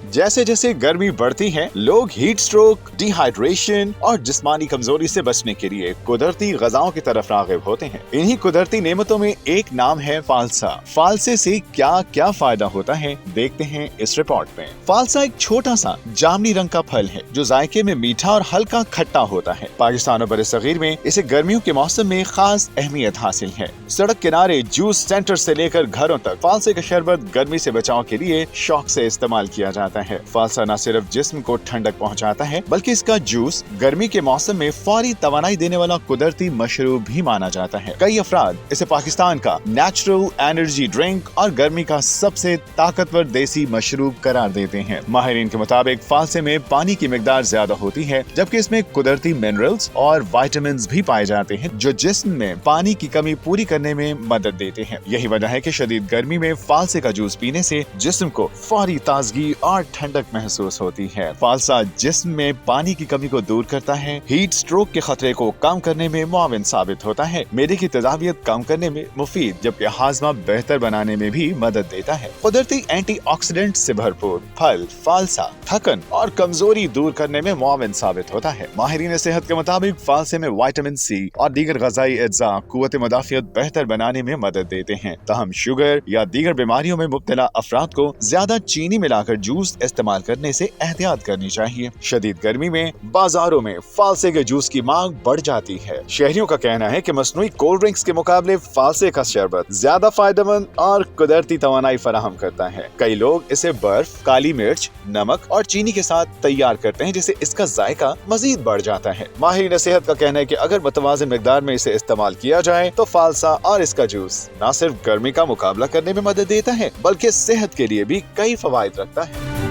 जैसे जैसे गर्मी बढ़ती है, लोग हीट स्ट्रोक, डिहाइड्रेशन और जिस्मानी कमजोरी से बचने के लिए कुदरती गजाओं की तरफ राग़िब होते हैं। इन्हीं कुदरती नेमतों में एक नाम है फालसा। फालसे से क्या क्या फायदा होता है, देखते हैं इस रिपोर्ट में। फालसा एक छोटा सा जामुनी रंग का फल है जो जायके में मीठा और हल्का खट्टा होता है। पाकिस्तान और बरसगीर में इसे गर्मियों के मौसम में खास अहमियत हासिल है। सड़क किनारे, जूस सेंटर से लेकर घरों तक फालसे का शरबत गर्मी से बचाव के लिए शौक से इस्तेमाल किया जाता है। फालसा न सिर्फ जिस्म को ठंडक पहुंचाता है, बल्कि इसका जूस गर्मी के मौसम में फौरी तवानाई देने वाला कुदरती मशरूब भी माना जाता है। कई अफराद इसे पाकिस्तान का नेचुरल एनर्जी ड्रिंक और गर्मी का सबसे ताकतवर देसी मशरूब करार देते हैं। माहिरीन के मुताबिक फालसे में पानी की मिकदार ज्यादा होती है, जबकि इसमें कुदरती मिनरल्स और विटामिन्स भी पाए जाते हैं जो जिस्म में पानी की कमी पूरी करने में मदद देते हैं। यही वजह है कि शदीद गर्मी में फालसे का जूस पीने से जिस्म को फौरी ताजगी और ठंडक महसूस होती है। फालसा जिस्म में पानी की कमी को दूर करता है, हीट स्ट्रोक के खतरे को कम करने में मुआविन साबित होता है, मेदे की तेजाबियत कम करने में मुफीद, जबकि हाजमा बेहतर बनाने में भी मदद देता है। कुदरती एंटीऑक्सीडेंट से भरपूर फल फालसा थकन और कमजोरी दूर करने में मुआविन साबित होता है। माहिरीन सेहत के मुताबिक फालसे में विटामिन सी और दीगर ग़िज़ाई अज्जा कुव्वत मुदाफ़ियत बेहतर बनाने में मदद देते हैं। तहम शुगर या दीगर बीमारियों में मुब्तला अफराद को ज्यादा चीनी मिलाकर जूस इस्तेमाल करने से एहतियात करनी चाहिए। शदीद गर्मी में बाजारों में फालसे के जूस की मांग बढ़ जाती है। शहरियों का कहना है कि मसनूई कोल्ड ड्रिंक्स के मुकाबले फालसे का शरबत ज्यादा फायदेमंद और कुदरती तवानाई फराहम करता है। कई लोग इसे बर्फ, काली मिर्च, नमक और चीनी के साथ तैयार करते हैं, जिससे इसका जायका मजीद बढ़ जाता है। माहिरीन सेहत का कहना है कि अगर मुतवाज़िन मिकदार में इसे इस्तेमाल किया जाए तो फालसा और इसका जूस न सिर्फ गर्मी का मुकाबला करने में मदद देता है, बल्कि सेहत के लिए भी कई फवायद रखता है।